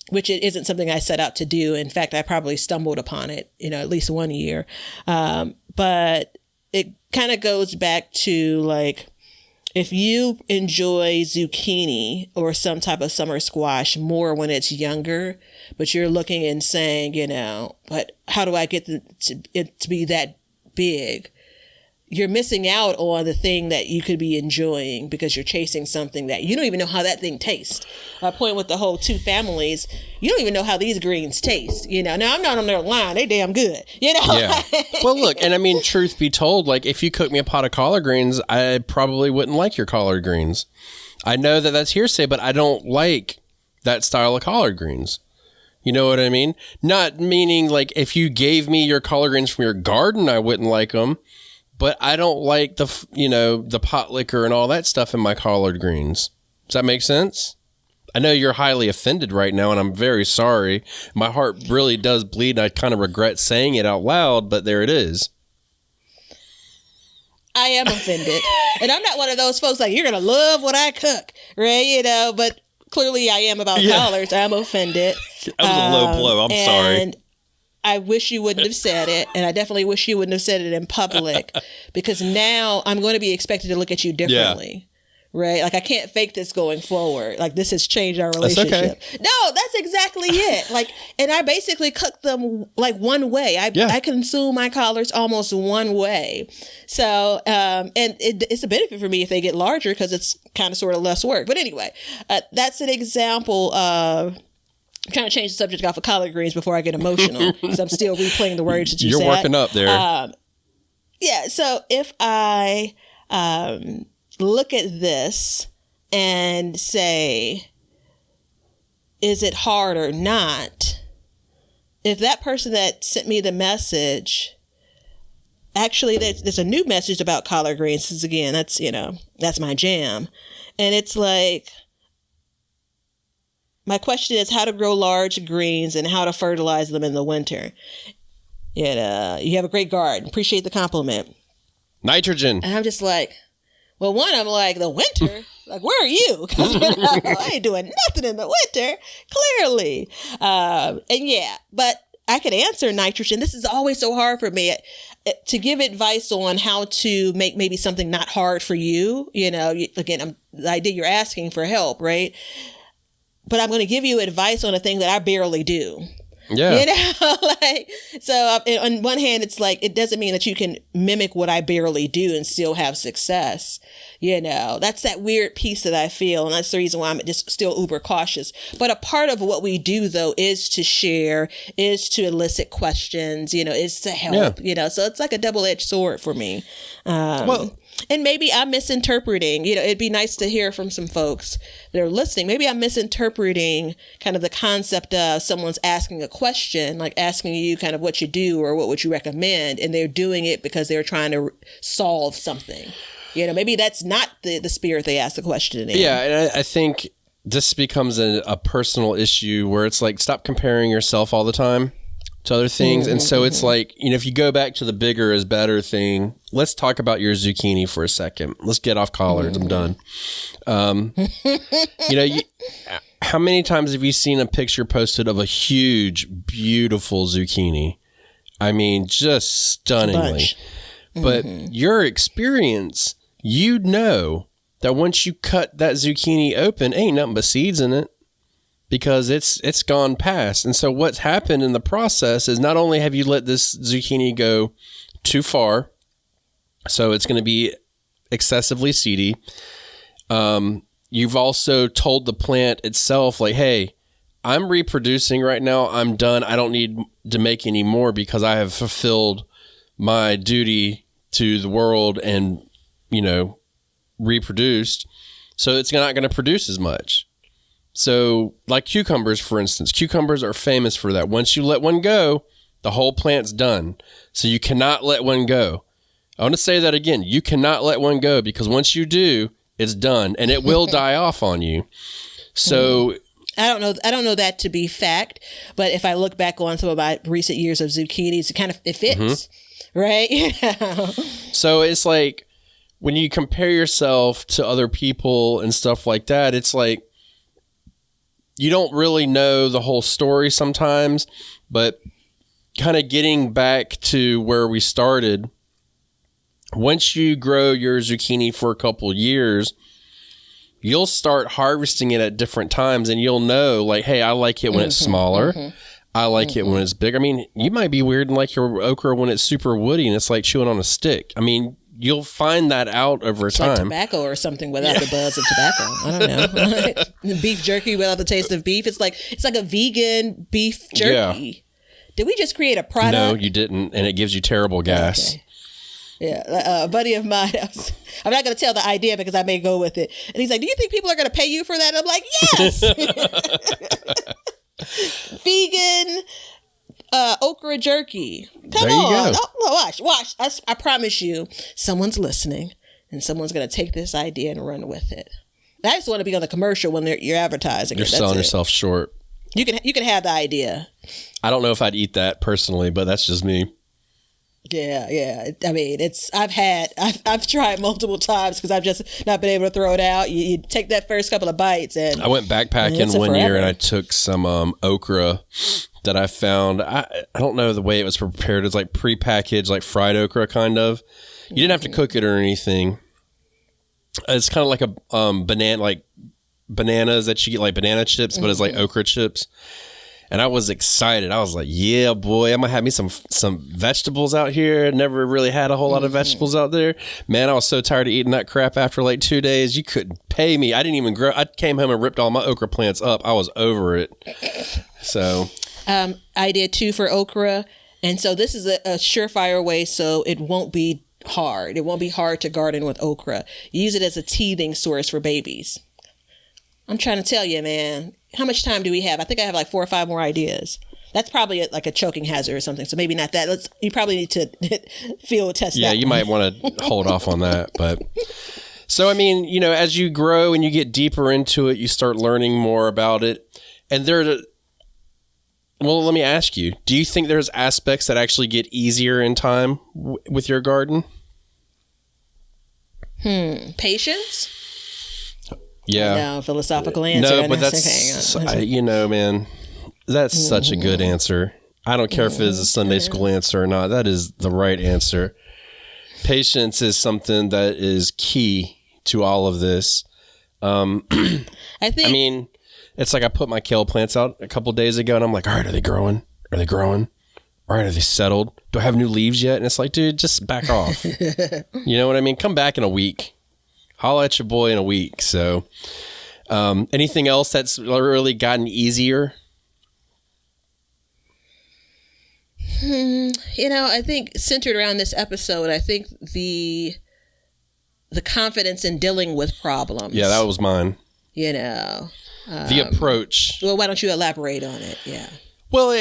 which it isn't something I set out to do. In fact, I probably stumbled upon it, at least one year. But it kind of goes back to like, if you enjoy zucchini or some type of summer squash more when it's younger, but you're looking and saying, but how do I get it to be that big? You're missing out on the thing that you could be enjoying because you're chasing something that you don't even know how that thing tastes. My point with the whole 2 families, you don't even know how these greens taste. Now I'm not on their line. They damn good. Yeah. Well, look, and I mean, truth be told, like if you cook me a pot of collard greens, I probably wouldn't like your collard greens. I know that that's hearsay, but I don't like that style of collard greens. You know what I mean? Not meaning like if you gave me your collard greens from your garden, I wouldn't like them. But I don't like the pot liquor and all that stuff in my collard greens. Does that make sense? I know you're highly offended right now, and I'm very sorry. My heart really does bleed, and I kind of regret saying it out loud, but there it is. I am offended. And I'm not one of those folks like, you're going to love what I cook, right? But clearly I am about collards. I'm offended. That was a low blow. I'm sorry. And I wish you wouldn't have said it, and I definitely wish you wouldn't have said it in public, because now I'm going to be expected to look at you differently, right? Like I can't fake this going forward. Like this has changed our relationship. That's okay. No, that's exactly it. Like, and I basically cook them like one way. I consume my collards almost one way. So, and it's a benefit for me if they get larger because it's kind of sort of less work. But anyway, that's an example of I'm trying to change the subject off of collard greens before I get emotional because I'm still replaying the words that you said. You're working up there. Yeah. So if I look at this and say, is it hard or not? If that person that sent me the message, actually, there's a new message about collard greens. Because again, that's my jam. And it's like, my question is how to grow large greens and how to fertilize them in the winter. You have a great garden. Appreciate the compliment. Nitrogen. And I'm just like, well, one, I'm like, the winter? Like, where are you? Because I ain't doing nothing in the winter, clearly. But I could answer nitrogen. This is always so hard for me to give advice on how to make maybe something not hard for you. Again, the idea you're asking for help, right? But I'm going to give you advice on a thing that I barely do. Yeah. So on one hand, it's like, it doesn't mean that you can mimic what I barely do and still have success. That's that weird piece that I feel. And that's the reason why I'm just still uber cautious. But a part of what we do, though, is to share, is to elicit questions, is to help, so it's like a double-edged sword for me. And maybe I'm misinterpreting, it'd be nice to hear from some folks that are listening. Maybe I'm misinterpreting kind of the concept of someone's asking a question, like asking you kind of what you do or what would you recommend. And they're doing it because they're trying to solve something. Maybe that's not the spirit they asked the question in. Yeah. And I think this becomes a personal issue where it's like, stop comparing yourself all the time to other things. And so it's like, if you go back to the bigger is better thing, let's talk about your zucchini for a second. Let's get off collards. I'm done. How many times have you seen a picture posted of a huge, beautiful zucchini? I mean, just stunningly. But your experience, that once you cut that zucchini open, ain't nothing but seeds in it. Because it's gone past. And so what's happened in the process is not only have you let this zucchini go too far, so it's going to be excessively seedy, you've also told the plant itself, like, hey, I'm reproducing right now. I'm done. I don't need to make any more because I have fulfilled my duty to the world and, reproduced. So it's not going to produce as much. So like cucumbers, for instance, cucumbers are famous for that. Once you let one go, the whole plant's done. So you cannot let one go. I want to say that again. You cannot let one go because once you do, it's done and it will die off on you. So I don't know that to be fact, but if I look back on some of my recent years of zucchinis, it fits, right? So it's like when you compare yourself to other people and stuff like that, it's like, you don't really know the whole story sometimes, but kind of getting back to where we started, once you grow your zucchini for a couple of years, you'll start harvesting it at different times and you'll know, like, hey, I like it when it's smaller. I like it when it's big. I mean, you might be weird and like your okra when it's super woody and it's like chewing on a stick. I mean, you'll find that out over time. Like tobacco or something without the buzz of tobacco. I don't know. Beef jerky without the taste of beef. It's like a vegan beef jerky. Yeah. Did we just create a product? No, you didn't, and it gives you terrible gas. Okay. Yeah, a buddy of mine, I'm not going to tell the idea because I may go with it. And he's like, do you think people are going to pay you for that? And I'm like, yes. Vegan okra jerky. Come on. Oh, watch. I promise you, someone's listening and someone's going to take this idea and run with it. I just want to be on the commercial when you're advertising. You're selling yourself short. You can have the idea. I don't know if I'd eat that personally, but that's just me. Yeah. I mean, I've tried multiple times because I've just not been able to throw it out. You take that first couple of bites and I went backpacking one year and I took some okra that I found. I don't know the way it was prepared. It's like prepackaged, like fried okra kind of. You didn't have to cook it or anything. It's kind of like a banana, like bananas that you get, like banana chips, but it's like okra chips. And I was excited. I was like, yeah, boy, I'm going to have me some vegetables out here. Never really had a whole lot of vegetables out there. Man, I was so tired of eating that crap after like 2 days. You couldn't pay me. I didn't even grow. I came home and ripped all my okra plants up. I was over it. So I did too for okra. And so this is a surefire way so it won't be hard. It won't be hard to garden with okra. Use it as a teething source for babies. I'm trying to tell you, man. How much time do we have? I think I have like 4 or 5 more ideas. That's probably like a choking hazard or something. So maybe not that. You probably need to field test that. Yeah, you might want to hold off on that. But so, I mean, you know, as you grow and you get deeper into it, you start learning more about it. And well, let me ask you, do you think there's aspects that actually get easier in time with your garden? Patience? Yeah. No, philosophical answer. No, but that's, you know, man, that's such a good answer. I don't care if it is a Sunday school answer or not. That is the right answer. Patience is something that is key to all of this. I mean, it's like I put my kale plants out a couple days ago and I'm like, all right, are they growing? Are they growing? All right, are they settled? Do I have new leaves yet? And it's like, dude, just back off. You know what I mean? Come back in a week. Holla at your boy in a week. So anything else that's really gotten easier? You know, I think centered around this episode, I think the confidence in dealing with problems. Yeah, that was mine. You know. The approach. Well, why don't you elaborate on it? Yeah. Well,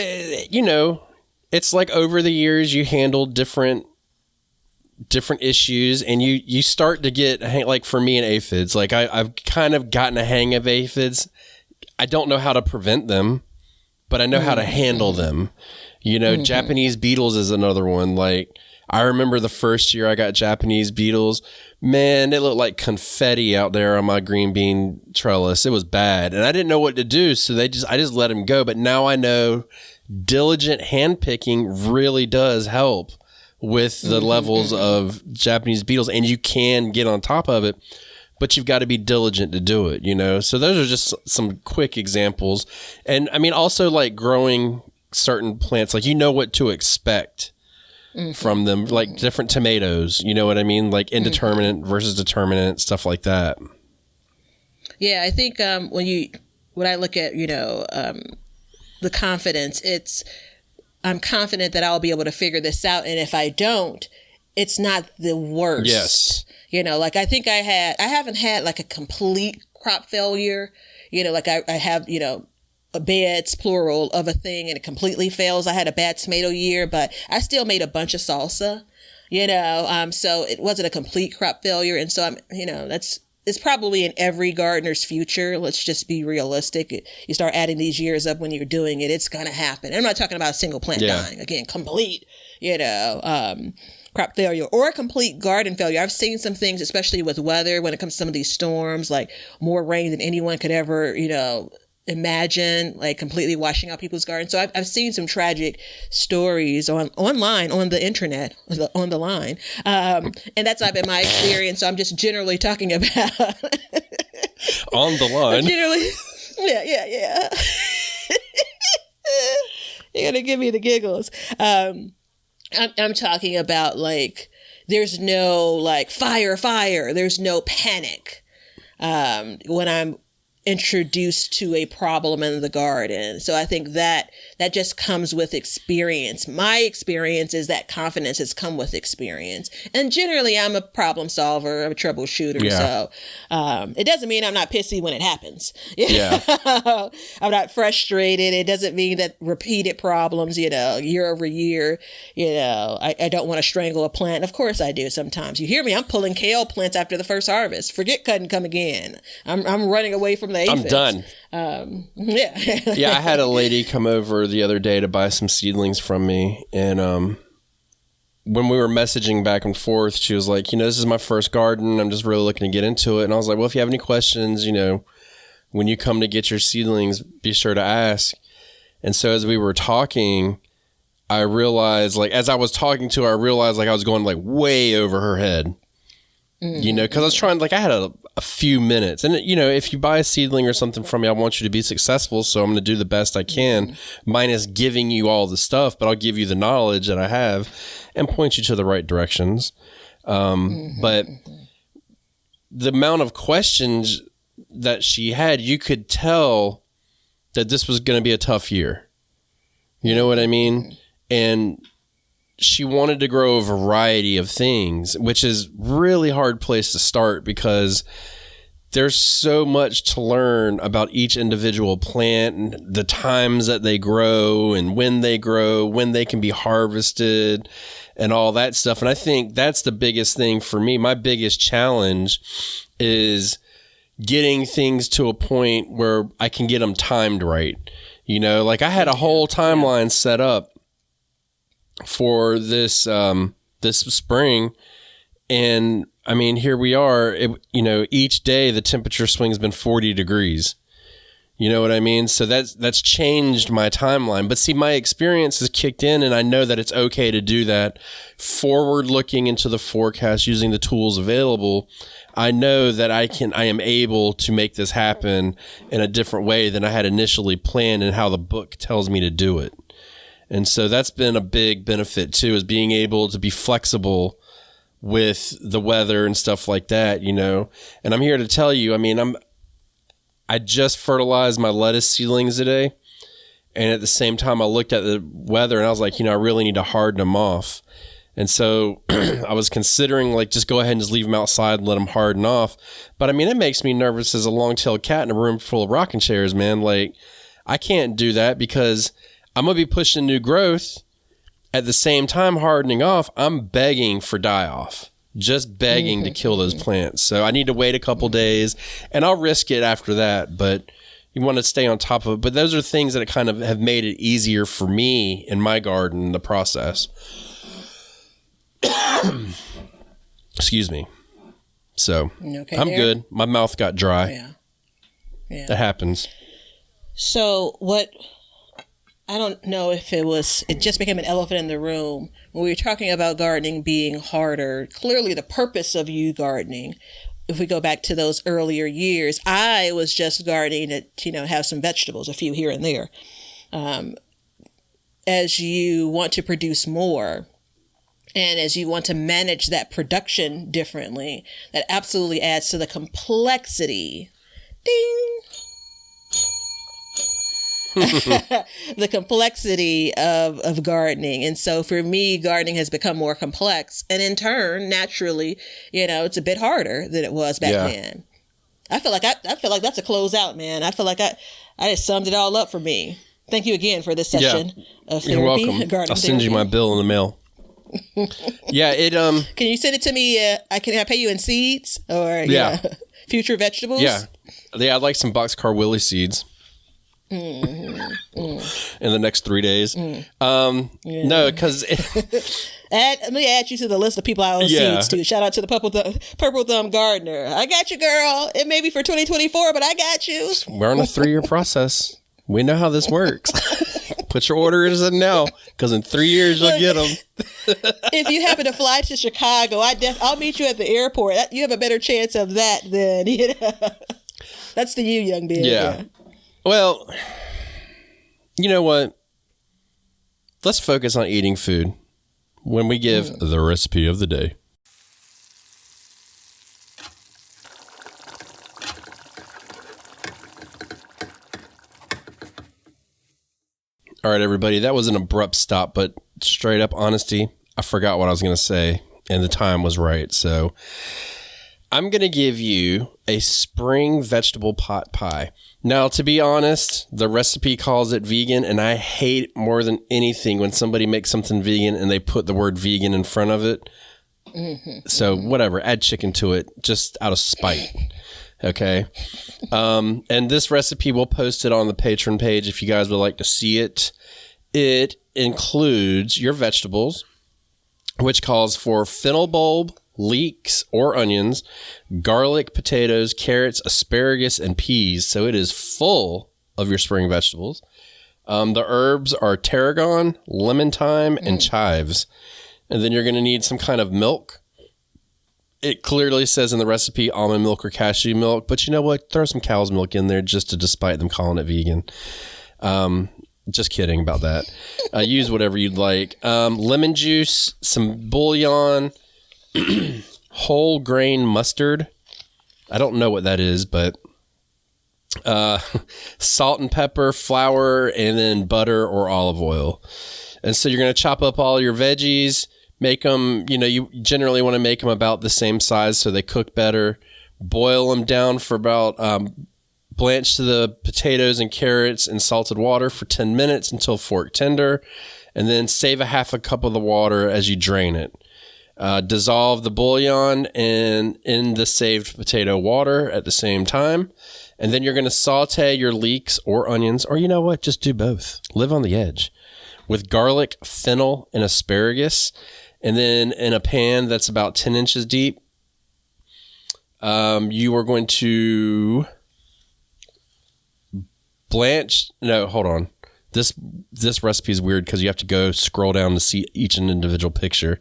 you know, it's like over the years you handle different issues and you start to get, like for me in aphids, like I've kind of gotten a hang of aphids. I don't know how to prevent them, but I know how to handle them. You know, Japanese beetles is another one. Like I remember the first year I got Japanese beetles, man, it looked like confetti out there on my green bean trellis. It was bad. And I didn't know what to do. So I just let them go. But now I know diligent hand picking really does help with the levels of Japanese beetles, and you can get on top of it, but you've got to be diligent to do it, you know? So those are just some quick examples. And I mean, also like growing certain plants, like you know what to expect from them, like different tomatoes, you know what I mean? Like indeterminate versus determinate, stuff like that. Yeah, I think when I look at, you know, the confidence, I'm confident that I'll be able to figure this out. And if I don't, it's not the worst. Yes. You know, like I think I haven't had like a complete crop failure. You know, like I have, you know, a beds, plural, of a thing and it completely fails. I had a bad tomato year, but I still made a bunch of salsa, you know, so it wasn't a complete crop failure. And so you know, it's probably in every gardener's future. Let's just be realistic. You start adding these years up when you're doing it, it's going to happen. I'm not talking about a single plant dying. Again, complete, you know, crop failure or a complete garden failure. I've seen some things, especially with weather, when it comes to some of these storms, like more rain than anyone could ever, you know, imagine, like completely washing out people's gardens. So I've seen some tragic stories online, on the internet, on the line. And that's not been my experience. So I'm just generally talking about on the line. Generally, yeah. You're going to give me the giggles. I'm talking about like, there's no like fire. There's no panic. When I'm introduced to a problem in the garden. So I think that just comes with experience. My experience is that confidence has come with experience. And generally I'm a problem solver, I'm a troubleshooter. Yeah. So it doesn't mean I'm not pissy when it happens. Yeah. I'm not frustrated. It doesn't mean that repeated problems, you know, year over year, you know, I don't want to strangle a plant. Of course I do sometimes. You hear me, I'm pulling kale plants after the first harvest. Forget cut and come again. I'm running away from the aphids. I'm done. Yeah, I had a lady come over the other day to buy some seedlings from me, and when we were messaging back and forth, she was like, you know, this is my first garden. I'm just really looking to get into it. And I was like, well, if you have any questions, you know, when you come to get your seedlings, be sure to ask. And so as we were talking, I realized, like, as I was talking to her, I realized like I was going like way over her head. You know, because I was trying, like, I a few minutes. And, you know, if you buy a seedling or something from me, I want you to be successful. So I'm going to do the best I can, minus giving you all the stuff, but I'll give you the knowledge that I have and point you to the right directions. But the amount of questions that she had, you could tell that this was going to be a tough year. You know what I mean? And she wanted to grow a variety of things, which is really hard place to start because there's so much to learn about each individual plant and the times that they grow and when they grow, when they can be harvested and all that stuff. And I think that's the biggest thing for me. My biggest challenge is getting things to a point where I can get them timed right. You know, like I had a whole timeline set up for this this spring, and I mean, here we are. You know, each day the temperature swing's been 40 degrees. You know what I mean? So that's changed my timeline. But see, my experience has kicked in, and I know that it's okay to do that. Forward looking into the forecast using the tools available, I know that I am able to make this happen in a different way than I had initially planned and how the book tells me to do it. And so that's been a big benefit too, is being able to be flexible with the weather and stuff like that, you know. And I'm here to tell you, I mean, I just fertilized my lettuce seedlings today. And at the same time, I looked at the weather and I was like, you know, I really need to harden them off. And so I was considering like just go ahead and just leave them outside and let them harden off. But I mean, it makes me nervous as a long-tailed cat in a room full of rocking chairs, man. Like I can't do that because I'm going to be pushing new growth. At the same time, hardening off, I'm begging for die-off. Just begging to kill those plants. So I need to wait a couple days, and I'll risk it after that. But you want to stay on top of it. But those are things that kind of have made it easier for me in my garden, in the process. Excuse me. So okay I'm there? good. My mouth got dry. Yeah. That happens. So what... I don't know if it just became an elephant in the room when we were talking about gardening being harder. Clearly the purpose of you gardening, if we go back to those earlier years, I was just gardening to, you know, have some vegetables, a few here and there. As you want to produce more and as you want to manage that production differently, that absolutely adds to the complexity. Ding! The complexity of gardening. And so for me, gardening has become more complex. And in turn, naturally, you know, it's a bit harder than it was back then. I feel like that's a closeout, man. I feel like I just summed it all up for me. Thank you again for this session of therapy. You're welcome. I'll send you my bill in the mail. Can you send it to me? Can I pay you in seeds or future vegetables? Yeah, I'd like some boxcar willy seeds. In the next 3 days. No, because let me add you to the list of people I owe seeds to. Shout out to the Purple Thumb Gardener. I got you, girl. It may be for 2024, but I got you. We're on a 3-year process. We know how this works. Put your orders in now, because in 3 years you'll get them. If you happen to fly to Chicago, I'll meet you at the airport. You have a better chance of that than that's the you, young man. Yeah. Well, you know what? Let's focus on eating food when we give the recipe of the day. All right, everybody, that was an abrupt stop, but straight up honesty, I forgot what I was going to say, and the time was right. So I'm going to give you a spring vegetable pot pie. Now, to be honest, the recipe calls it vegan, and I hate more than anything when somebody makes something vegan and they put the word vegan in front of it. So whatever, add chicken to it just out of spite. Okay. And this recipe, we'll post it on the Patreon page if you guys would like to see it. It includes your vegetables, which calls for fennel bulb, leeks or onions, garlic, potatoes, carrots, asparagus, and peas. So it is full of your spring vegetables. The herbs are tarragon, lemon thyme, and chives. And then you're going to need some kind of milk it clearly says in the recipe almond milk or cashew milk, but you know what? Throw some cow's milk in there just to despite them calling it vegan. Just kidding about that. Use whatever you'd like. Lemon juice, some bouillon, whole grain mustard. I don't know what that is, but salt and pepper, flour, and then butter or olive oil. And so you're going to chop up all your veggies, make them, you generally want to make them about the same size so they cook better. Boil them down for about, blanch to the potatoes and carrots in salted water for 10 minutes until fork tender. And then save a half a cup of the water as you drain it. Dissolve the bouillon in the saved potato water at the same time. And then you're going to saute your leeks or onions, or you know what? Just do both. Live on the edge. With garlic, fennel, and asparagus. And then in a pan that's about 10 inches deep, you are going to hold on. This recipe is weird because you have to go scroll down to see each individual picture.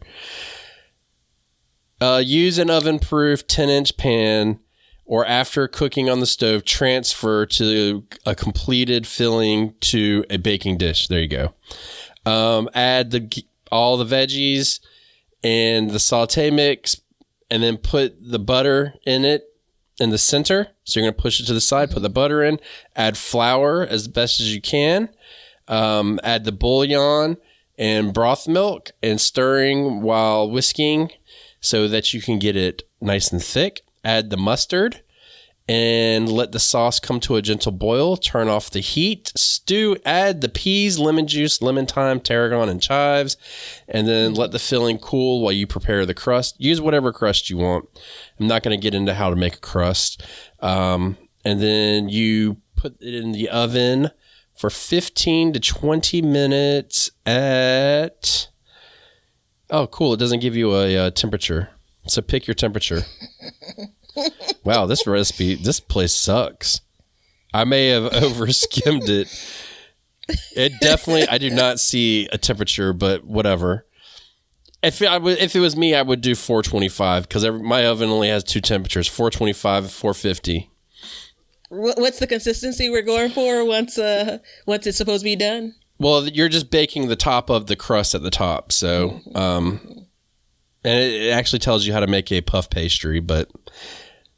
Use an oven-proof 10-inch pan, or after cooking on the stove, transfer to a completed filling to a baking dish. There you go. Add all the veggies and the saute mix, and then put the butter in it in the center. So you're going to push it to the side, put the butter in, add flour as best as you can, add the bouillon and broth milk, and stirring while whisking so that you can get it nice and thick. Add the mustard and let the sauce come to a gentle boil. Turn off the heat. Stew. Add the peas, lemon juice, lemon thyme, tarragon, and chives. And then let the filling cool while you prepare the crust. Use whatever crust you want. I'm not going to get into how to make a crust. And then you put it in the oven for 15 to 20 minutes at... Oh, cool. It doesn't give you a temperature. So pick your temperature. Wow, this place sucks. I may have over-skimmed it. It definitely, I do not see a temperature, but whatever. If it was me, I would do 425 because my oven only has two temperatures, 425 and 450. What's the consistency we're going for once it's supposed to be done? Well, you're just baking the top of the crust at the top. So, and it actually tells you how to make a puff pastry, but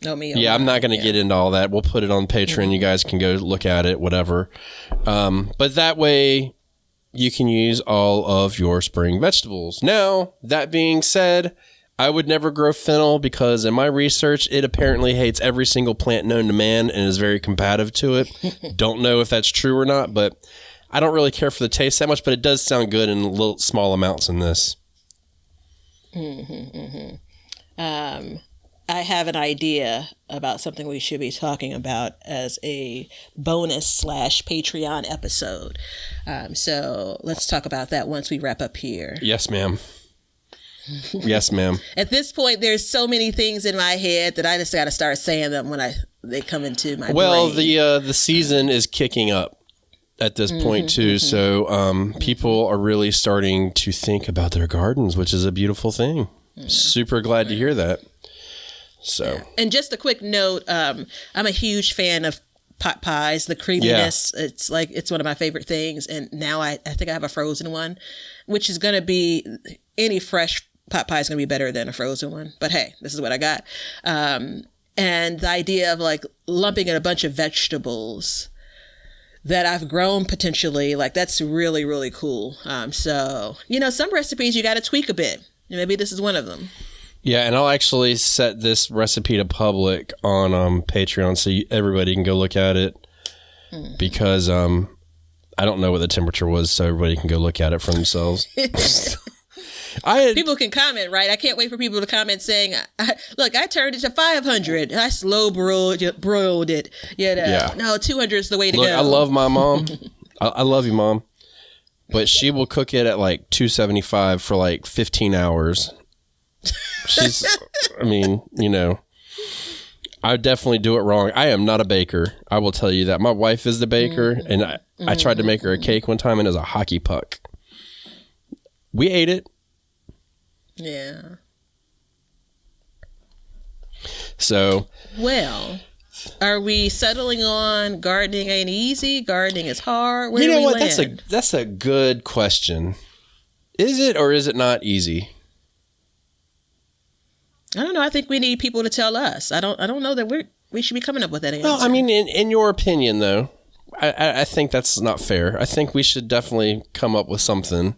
I'm not going to get into all that. We'll put it on Patreon. You guys can go look at it, whatever. But that way you can use all of your spring vegetables. Now, that being said, I would never grow fennel because in my research, it apparently hates every single plant known to man and is very combative to it. Don't know if that's true or not, but I don't really care for the taste that much, but it does sound good in little small amounts in this. I have an idea about something we should be talking about as a bonus / Patreon episode. So let's talk about that once we wrap up here. Yes, ma'am. Yes, ma'am. At this point, there's so many things in my head that I just got to start saying them when they come into my brain. Well, the season is kicking up at this point too, so people are really starting to think about their gardens, which is a beautiful thing. Super glad to hear that. So, and just a quick note, I'm a huge fan of pot pies. The creaminess, it's one of my favorite things. And now I think I have a frozen one, which is going to be, any fresh pot pie is going to be better than a frozen one. But hey, this is what I got. And the idea of lumping in a bunch of vegetables that I've grown potentially, that's really, really cool. So, some recipes you got to tweak a bit. Maybe this is one of them. Yeah, and I'll actually set this recipe to public on Patreon so everybody can go look at it because I don't know what the temperature was, so everybody can go look at it for themselves. People can comment, right? I can't wait for people to comment saying, look, I turned it to 500. I slow broiled it. No, 200 is the way to go. I love my mom. I love you, Mom. But she will cook it at 275 for 15 hours. She's, I definitely do it wrong. I am not a baker. I will tell you that. My wife is the baker, and I tried to make her a cake one time, and it was a hockey puck. We ate it. Yeah. So, well, are we settling on gardening ain't easy? Gardening is hard? Where you know do we what? land? That's a good question. Is it or is it not easy? I don't know. I think we need people to tell us. I don't know that we should be coming up with that answer. Well, I mean, in your opinion, though, I think that's not fair. I think we should definitely come up with something.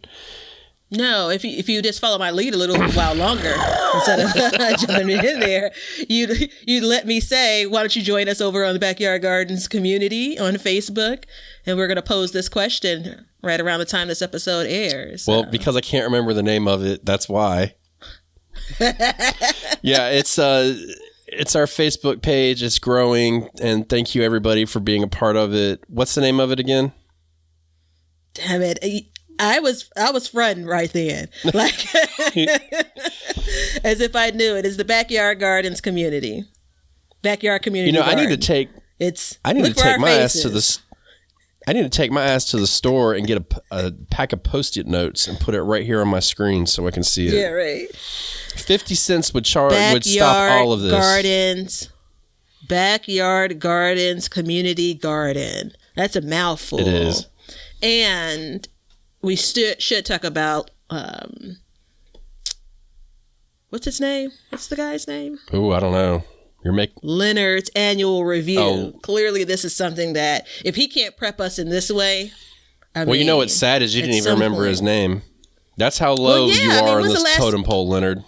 No, if you just follow my lead a little while longer instead of jumping in there, you'd let me say, why don't you join us over on the Backyard Gardens community on Facebook, and we're going to pose this question right around the time this episode airs. Well, because I can't remember the name of it, that's why. Yeah, it's our Facebook page. It's growing, and thank you everybody for being a part of it. What's the name of it again? Damn it. I was fronting right then, like as if I knew it. It's the Backyard Gardens community, Backyard Community. You know, Garden. I need to take my ass to the. I need to take my ass to the store and get a pack of Post-it notes and put it right here on my screen so I can see it. Yeah, right. 50 cents would stop all of this. Backyard Gardens Community Garden. That's a mouthful. It is. And we should talk about what's his name? What's the guy's name? Oh, I don't know. Leonard's annual review. Oh. Clearly, this is something that if he can't prep us in this way, well, you know what's sad is you didn't even remember his name. That's how low you are on this totem pole, Leonard.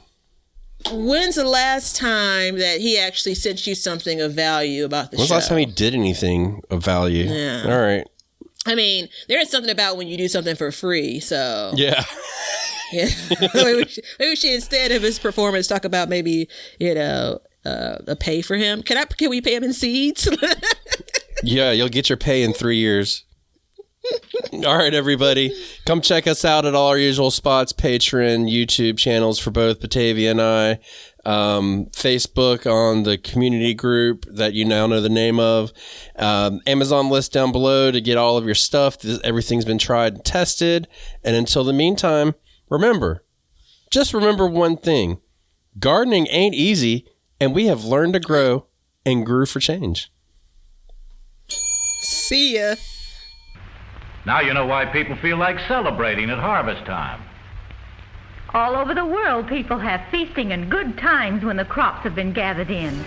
When's the last time that he actually sent you something of value about the show? When's the last time he did anything of value? Yeah. All right. I mean, there is something about when you do something for free, so... Yeah. Yeah. maybe we should, instead of his performance, talk about maybe, a pay for him. Can we pay him in seeds? Yeah, you'll get your pay in 3 years. All right, everybody. Come check us out at all our usual spots, Patreon, YouTube channels for both Batavia and I, Facebook on the community group that you now know the name of, Amazon list down below to get all of your stuff. Everything's been tried and tested. And until the meantime, just remember one thing. Gardening ain't easy, and we have learned to grow and grew for change. See ya. Now you know why people feel like celebrating at harvest time. All over the world, people have feasting and good times when the crops have been gathered in.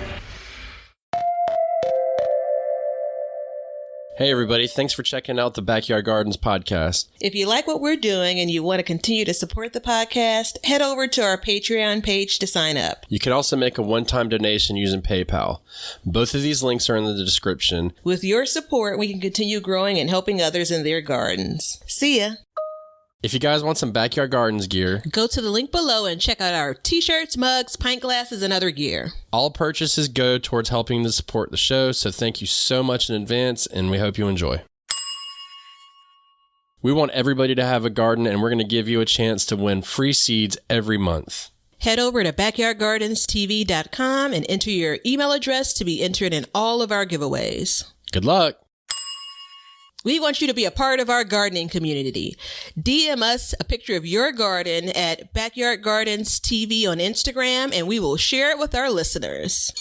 Hey, everybody. Thanks for checking out the Backyard Gardens podcast. If you like what we're doing and you want to continue to support the podcast, head over to our Patreon page to sign up. You can also make a one-time donation using PayPal. Both of these links are in the description. With your support, we can continue growing and helping others in their gardens. See ya. If you guys want some Backyard Gardens gear, go to the link below and check out our t-shirts, mugs, pint glasses, and other gear. All purchases go towards helping to support the show, so thank you so much in advance, and we hope you enjoy. We want everybody to have a garden, and we're going to give you a chance to win free seeds every month. Head over to backyardgardenstv.com and enter your email address to be entered in all of our giveaways. Good luck. We want you to be a part of our gardening community. DM us a picture of your garden at Backyard Gardens TV on Instagram, and we will share it with our listeners.